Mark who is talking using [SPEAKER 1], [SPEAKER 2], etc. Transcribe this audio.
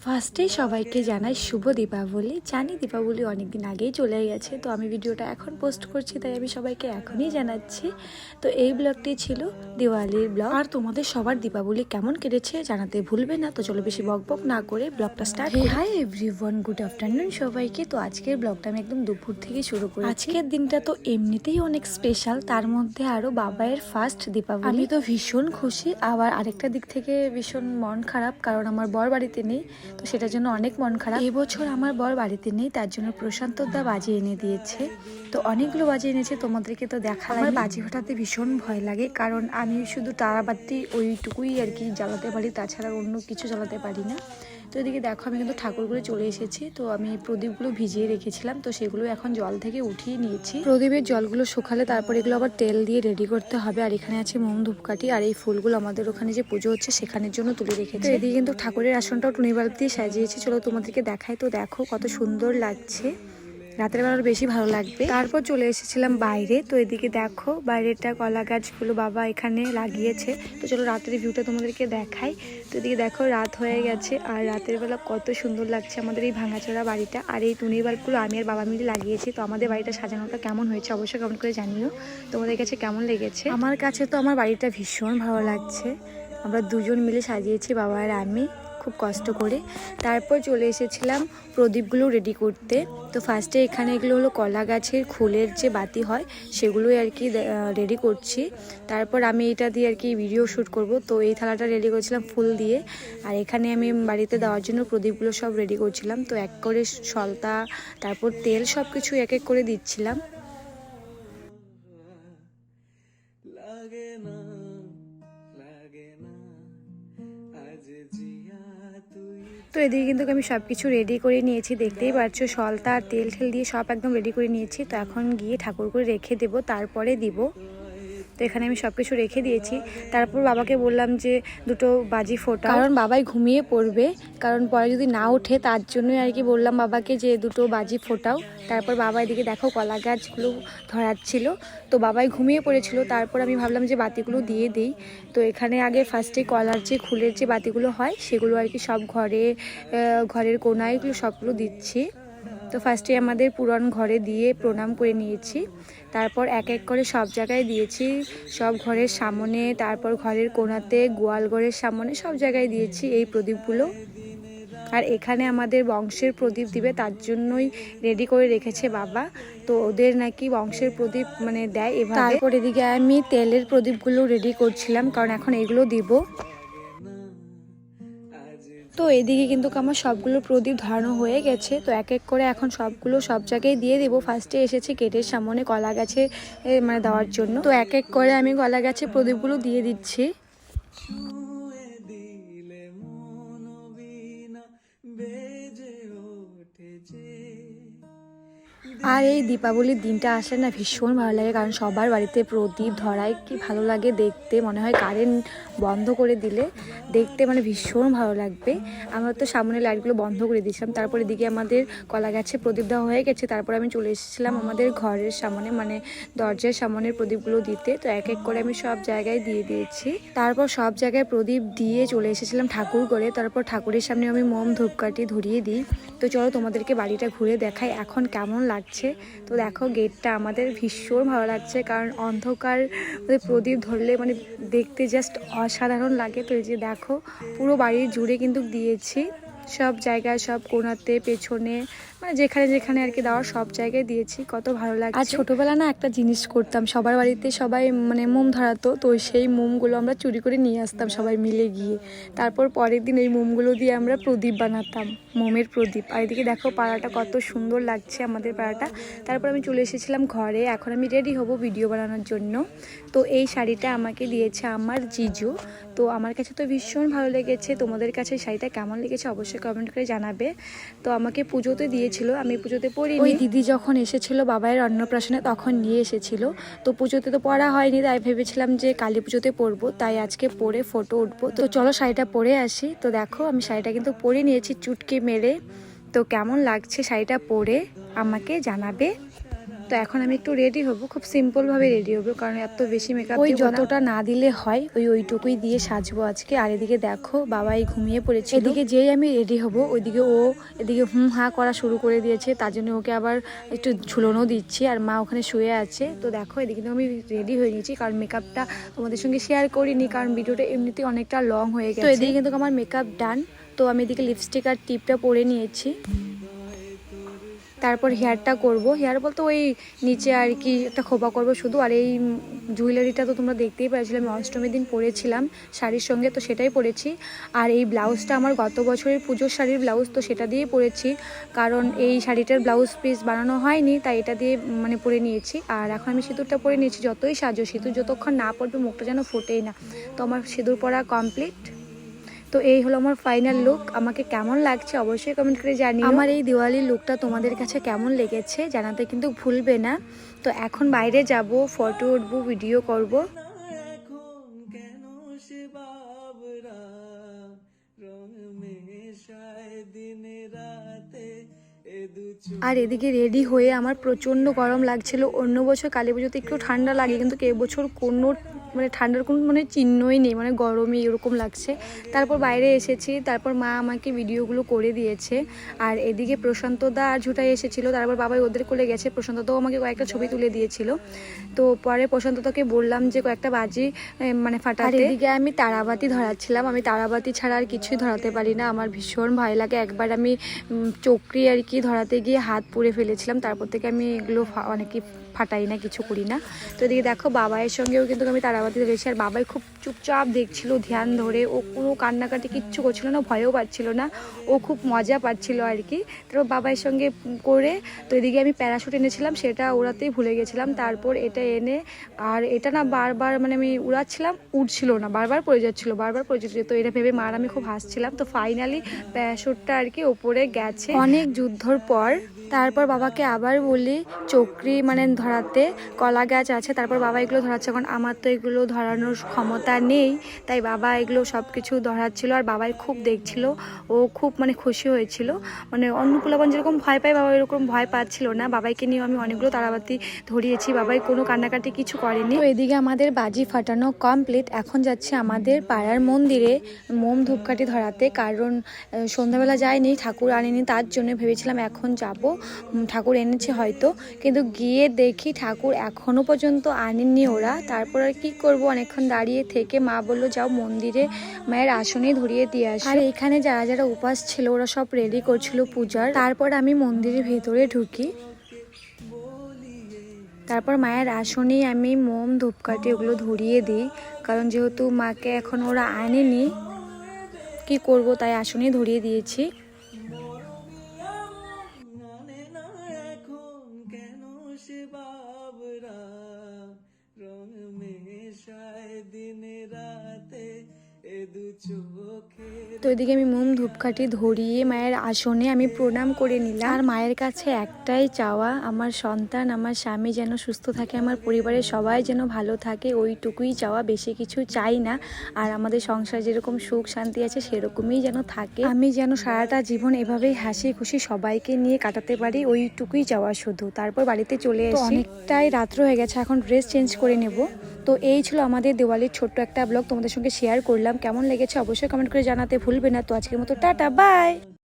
[SPEAKER 1] ফার্স্টেই সবাইকে জানাই শুভ দীপাবলি। জানি দীপাবলি অনেক দিন আগেই চলে গেছে, তো আমি ভিডিওটা এখন পোস্ট করছি, তাই আমি সবাইকে এখনই জানাচ্ছি। তো এই ব্লগটি ছিল দিওয়ালির ব্লগ। আর তোমাদের সবার দীপাবলি কেমন কেটেছে জানাতে ভুলবে না। তো চলো বেশি বকবক না করে ব্লগটা স্টার্ট করি। হাই এভরিওয়ান, গুড আফটারনুন সবাইকে। তো আজকের ব্লগটা আমি একদম দুপুর থেকে শুরু করি। আজকের দিনটা তো এমনিতেই অনেক স্পেশাল, তার মধ্যে আরো বাবাইয়ের ফার্স্ট দীপাবলি। আমি তো ভীষণ খুশি, আবার আরেকটা দিক থেকে ভীষণ মন খারাপ, কারণ আমার বর বাড়িতে নেই, তো সেটার জন্য অনেক মন খারাপ। এবছর আমার বর বাড়িতে নেই, তার জন্য প্রশান্ত দা বাজি এনে দিয়েছে। তো অনেকগুলো বাজি এনেছে, তোমাদেরকে তো দেখা। আমার বাজি ফাটাতে ভীষণ ভয় লাগে, কারণ আমি শুধু তারাবাতি ওইটুকুই আর কি জ্বালাতে পারি, তাছাড়া অন্য কিছু জ্বালাতে পারি না। তো এদিকে দেখো আমি কিন্তু ঠাকুরগুলো চলে এসেছি। তো আমি প্রদীপগুলো ভিজিয়ে রেখেছিলাম, তো সেগুলো এখন জল থেকে উঠিয়ে নিয়েছি। প্রদীপের জলগুলো শুকালে তারপর এগুলো আবার তেল দিয়ে রেডি করতে হবে। আর এখানে আছে মোম ধূপকাঠি, আর এই ফুলগুলো আমাদের ওখানে যে পুজো হচ্ছে সেখানের জন্য তুলে রেখেছি। এদিকে কিন্তু ঠাকুরের আসনটাও টুনি বাল্ব দিয়ে সাজিয়েছি, চলো তোমাদেরকে দেখাই। তো দেখো কত সুন্দর লাগছে, রাতের বেলা বেশি ভালো লাগবে। তারপর চলে এসেছিলাম বাইরে। তো এদিকে দেখো বাইরেটা কলা গাছগুলো বাবা এখানে লাগিয়েছে। তো চলো রাতের ভিউটা তোমাদেরকে দেখাই। তো এদিকে দেখো রাত হয়ে গেছে, আর রাতের বেলা কত সুন্দর লাগছে আমাদের এই ভাঙাচোরা বাড়িটা। আর এই টুনি বাল্বগুলো আমি আর বাবা মিলে লাগিয়েছি। তো আমাদের বাড়িটা সাজানোটা কেমন হয়েছে অবশ্যই কমেন্ট করে জানিও তোমাদের কাছে কেমন লেগেছে। আমার কাছে তো আমার বাড়িটা ভীষণ ভালো লাগছে। আমরা দুজন মিলে সাজিয়েছি, বাবা আর আমি, খুব কষ্ট করে। তারপর চলে এসেছিলাম প্রদীপগুলো রেডি করতে। তো ফার্স্টে এখানে এগুলো হলো কলা গাছের ফুলের যে বাতি হয় সেগুলোই আর কি রেডি করছি। তারপর আমি এটা দিয়ে আর কি ভিডিও শ্যুট করব। তো এই থালাটা রেডি করছিলাম ফুল দিয়ে, আর এখানে আমি বাড়িতে দেওয়ার জন্য প্রদীপগুলো সব রেডি করছিলাম। তো এক করে সলতা, তারপর তেল, সব কিছু এক এক করে দিচ্ছিলাম। তো এদিকে কিন্তু আমি সব কিছু রেডি করে নিয়েছি, দেখতেই পাচ্ছ সলতা আর তেল ঠেল দিয়ে সব একদম রেডি করে নিয়েছি। তো এখন গিয়ে ঠাকুর করে রেখে দেবো, তারপরে দিব। তো এখানে আমি সব কিছু রেখে দিয়েছি। তারপর বাবাকে বললাম যে দুটো বাজি ফোটা, কারণ বাবাই ঘুমিয়ে পড়বে, কারণ পরে যদি না ওঠে, তার জন্যই আর কি বললাম বাবাকে যে দুটো বাজি ফোটাও। তারপর বাবা এদিকে দেখো কলা গাছগুলো ধরাচ্ছিল, তো বাবাই ঘুমিয়ে পড়েছিল। তারপর আমি ভাবলাম যে বাতিগুলো দিয়ে দিই। তো এখানে আগে ফার্স্টে কলার যে ফুলের যে বাতিগুলো হয় সেগুলো আর কি সব ঘরের কোনায় এগুলো সবগুলো দিচ্ছি। তো ফার্স্টে আমাদের পুরান ঘরে দিয়ে প্রণাম করে নিয়েছি, তারপর এক এক করে সব জায়গায় দিয়েছি, সব ঘরের সামনে, তারপর ঘরের কোণাতে, গোয়াল ঘরের সামনে, সব জায়গায় দিয়েছি এই প্রদীপগুলো। আর এখানে আমাদের বংশের প্রদীপ দিবে, তার জন্যই রেডি করে রেখেছে বাবা। তো ওদের নাকি বংশের প্রদীপ মানে দেয় এভাবে। তারপর এদিকে আমি তেলের প্রদীপগুলো রেডি করছিলাম, কারণ এখন এগুলো দিব। তো এদিকে কিন্তু আমার সবগুলো প্রদীপ ধরানো হয়ে গেছে। তো এক এক করে এখন সবগুলো সব জায়গায় দিয়ে দেবো। ফার্স্টে এসেছে গেটের সামনে কলা গাছে মানে দেওয়ার জন্য। তো এক এক করে আমি কলা গাছে প্রদীপগুলো দিয়ে দিচ্ছি। আর এই দীপাবলির দিনটা আসলে না ভীষণ ভালো লাগে, কারণ সবার বাড়িতে প্রদীপ ধরায়, কি ভালো লাগে দেখতে। মনে হয় কারেন্ট বন্ধ করে দিলে দেখতে মানে ভীষণ ভালো লাগবে। আমরা তো সামনে লাইটগুলো বন্ধ করে দিয়েছিলাম। তারপর এদিকে আমাদের কলা গাছে প্রদীপ দেওয়া হয়ে গেছে। তারপর আমি চলে এসেছিলাম আমাদের ঘরের সামনে, মানে দরজার সামনের প্রদীপগুলো দিতে। তো এক এক করে আমি সব জায়গায় দিয়ে দিয়েছি। তারপর সব জায়গায় প্রদীপ দিয়ে চলে এসেছিলাম ঠাকুর করে। তারপর ঠাকুরের সামনে আমি মোম ধূপকাঠি ধরিয়ে দিই। তো চলো তোমাদেরকে বাড়িটা ঘুরে দেখাই এখন কেমন লাগছে। তো দেখো গেটটা আমাদের ভীষণ ভালো লাগছে, কারণ অন্ধকার প্রদীপ ধরলে মানে দেখতে জাস্ট অসাধারণ লাগে। তো এই যে দেখো পুরো বাড়ির জুড়ে কিন্তু দিয়েছি, সব জায়গায়, সব কোণাতে, পেছনে, মানে যেখানে যেখানে আর কি দেওয়ার সব জায়গায় দিয়েছি। কত ভালো লাগে। আর ছোটবেলা না একটা জিনিস করতাম, সবার বাড়িতে সবাই মানে মোম ধরাতো, তো সেই মোমগুলো আমরা চুরি করে নিয়ে আসতাম সবাই মিলে গিয়ে। তারপর পরের দিন এই মোমগুলো দিয়ে আমরা প্রদীপ বানাতাম, মোমের প্রদীপ। আর এদিকে দেখো পাড়াটা কত সুন্দর লাগছে আমাদের পাড়াটা। তারপর আমি চলে এসেছিলাম ঘরে, এখন আমি রেডি হব ভিডিও বানানোর জন্য। তো এই শাড়িটা আমাকে দিয়েছে আমার জিজু। তো আমার কাছে তো ভীষণ ভালো লেগেছে, তোমাদের কাছে শাড়িটা কেমন লেগেছে অবশ্যই কমেন্ট করে জানাবে। তো আমাকে পুজোতে দিয়েছিল, আমি পুজোতে পরিনি। ওই দিদি যখন এসেছিল বাবাইয়ের অন্নপ্রাশনে তখন নিয়ে এসেছিল। তো পুজোতে তো পরা হয়নি, তাই ভেবেছিলাম যে কালী পুজোতে পরবো, তাই আজকে পরে ফটো উঠবো। তো চলো শাড়িটা পরে আসি। তো দেখো আমি শাড়িটা কিন্তু পরে নিয়েছি চুটকি মেরে। তো কেমন লাগছে শাড়িটা পরে আমাকে জানাবে। তো এখন আমি একটু রেডি হব, খুব সিম্পলভাবে রেডি হবো, কারণ এত বেশি মেকআপ ওই যতটা না দিলে হয় ওইটুকুই দিয়ে সাজবো আজকে। আর এদিকে দেখো বাবাই ঘুমিয়ে পড়েছে, এদিকে যেই আমি রেডি হব ওইদিকে ও এদিকে হা করা শুরু করে দিয়েছে, তার জন্য ওকে আবার একটু ঝুলনও দিচ্ছি, আর মা ওখানে শুয়ে আছে। তো দেখো এদিকে তো আমি রেডি হয়ে নিয়েছি, কারণ মেকআপটা তোমাদের সঙ্গে শেয়ার করিনি, কারণ ভিডিওটা এমনিতেই অনেকটা লং হয়ে গেছে। তো এদিকে কিন্তু আমার মেকআপ ডান। তো আমি এদিকে লিপস্টিক আর টিপটা পরে নিয়েছি, তারপর হেয়ারটা করব। হেয়ার বলতে ওই নিচে আর কি একটা খোপা করব শুধু। আর এই জুয়েলারিটা তো তোমরা দেখতেই পেয়েছিলে, আমি অষ্টমীর দিন পরেছিলাম শাড়ির সঙ্গে, তো সেটাই পরেছি। আর এই ব্লাউজটা আমার গত বছরের পুজোর শাড়ির ব্লাউজ, তো সেটা দিয়েই পরেছি, কারণ এই শাড়িটার ব্লাউজ পিস বানানো হয়নি, তাই এটা দিয়ে মানে পরে নিয়েছি। আর এখন আমি সিঁদুরটা পরে নিয়েছি, যতই সাজো সিঁদুর যতক্ষণ না পরবে মুখটা যেন ফোটেই না। তো আমার সিঁদুর পরা কমপ্লিট। তো এই হলো আমার ফাইনাল লুক। আমাকে কেমন লাগছে অবশ্যই কমেন্ট করে জানিও। আমার এই দিওয়ালির লুকটা তোমাদের কাছে কেমন লেগেছে জানাতে কিন্তু ভুলবে না। তো এখন বাইরে যাব, ফটো উঠবো, ভিডিও করব। আর এদিকে রেডি হয়ে আমার প্রচণ্ড গরম লাগছিল। অন্য বছর কালী পুজোতে একটু ঠান্ডা লাগে, কিন্তু এবছর কোনো মানে ঠান্ডার কোনো মানে চিহ্নই নেই, মানে গরমই এরকম লাগছে। তারপর বাইরে এসেছি, তারপর মা আমাকে ভিডিওগুলো করে দিয়েছে। আর এদিকে প্রশান্তদা আর ঝুটাই এসেছিলো, তারপর বাবাই ওদের কোলে গেছে। প্রশান্তদাও আমাকে কয়েকটা ছবি তুলে দিয়েছিল। তো পরে প্রশান্তদাকে বললাম যে কয়েকটা বাজি মানে ফাটাতে। এদিকে আমি তারাবাতি ধরাচ্ছিলাম। আমি তারাবাতি ছাড়া আর কিছুই ধরাতে পারি না, আমার ভীষণ ভয় লাগে। একবার আমি চক্রি আর কি ধরাতে গিয়ে হাত পুড়ে ফেলেছিলাম, তারপর থেকে আমি এগুলো অনেকই ফাটাই না, কিছু করি না। তো এদিকে দেখো বাবাইয়ের সঙ্গেও কিন্তু আমি তারাবাতি ধরেছি, আর বাবাই খুব চুপচাপ দেখছিল ধ্যান ধরে, ও কোনো কান্নাকাটি কিচ্ছু করছিল না, ভয়ও পাচ্ছিল না, ও খুব মজা পাচ্ছিল আর কি। তারপর বাবাইয়ের সঙ্গে করে তো এদিকে আমি প্যারাশুট এনেছিলাম, সেটা ওড়াতেই ভুলে গেছিলাম। তারপর এটা এনে, আর এটা না বারবার মানে আমি উড়াচ্ছিলাম, উঠছিল না, বারবার পড়ে যাচ্ছিলো। তো এটা ভেবে মার আমি খুব হাসছিলাম। তো ফাইনালি প্যারাশুটটা আর কি ওপরে গেছে অনেক যুদ্ধর পর। তারপর বাবাকে আবার বলি চক্রি মানে ধরাতে, কলা গাছ আছে। তারপর বাবা এগুলো ধরাচ্ছে, কারণ আমার তো এগুলো ধরানোর ক্ষমতা নেই, তাই বাবা এগুলো সব কিছু ধরাচ্ছিল। আর বাবাই খুব দেখছিল, ও খুব মানে খুশি হয়েছিল। মানে অন্য পোলাপান যেরকম ভয় পায় বাবা এরকম ভয় পাচ্ছিল না। বাবাইকে নিয়ে আমি অনেকগুলো তারাবাতি ধরিয়েছি, বাবাই কোনো কান্নাকাটি কিছু করেনি। তো এদিকে আমাদের বাজি ফাটানো কমপ্লিট। এখন যাচ্ছে আমাদের পাড়ার মন্দিরে মোম ধূপকাঠি ধরাতে, কারণ সন্ধ্যাবেলা যায়নি, ঠাকুর আনেনি, তার জন্য ভেবেছিলাম এখন যাব, ঠাকুর এনেছে হয়তো, কিন্তু গিয়ে দেখি ঠাকুর এখনো পর্যন্ত আনেননি ওরা। তারপর আর কি করব, অনেকক্ষণ দাঁড়িয়ে থেকে মা বললো যাও মন্দিরে মায়ের আসনে ধরিয়ে দিয়ে আসি। আর এখানে যারা যারা উপাস ছিল ওরা সব রেডি করছিল পূজার। তারপর আমি মন্দিরের ভেতরে ঢুকি, তারপর মায়ের আসনেই আমি মোম ধূপকাঠি ওগুলো ধরিয়ে দিই, কারণ যেহেতু মাকে এখন ওরা আনেনি কি করব, তাই আসনেই ধরিয়ে দিয়েছি। তো এদিকে আমি মোম ধূপকাঠি ধরিয়ে মায়ের আসনে আমি প্রণাম করে নিলাম। আর মায়ের কাছে একটাই চাওয়া, আমার সন্তান আমার স্বামী যেন সুস্থ থাকে, আমার পরিবারের সবাই যেন ভালো থাকে, ওইটুকুই চাওয়া, বেশি কিছু চাই না। আর আমাদের সংসার যেরকম সুখ শান্তি আছে সেরকমই যেন থাকে, আমি যেন সারাটা জীবন এভাবেই হাসি খুশি সবাইকে নিয়ে কাটাতে পারি, ওইটুকুই চাওয়া শুধু। তারপর বাড়িতে চলে এসে অনেকটাই রাত্র হয়ে গেছে, এখন ড্রেস চেঞ্জ করে নেব। তো এই ছিল আমাদের দিওয়ালির ছোট্ট একটা ব্লগ, তোমাদের সঙ্গে শেয়ার করলাম। কেমন লেগেছে অবশ্যই কমেন্ট করে জানাতে ভুলবে না। তো আজকের মতো টাটা, বাই।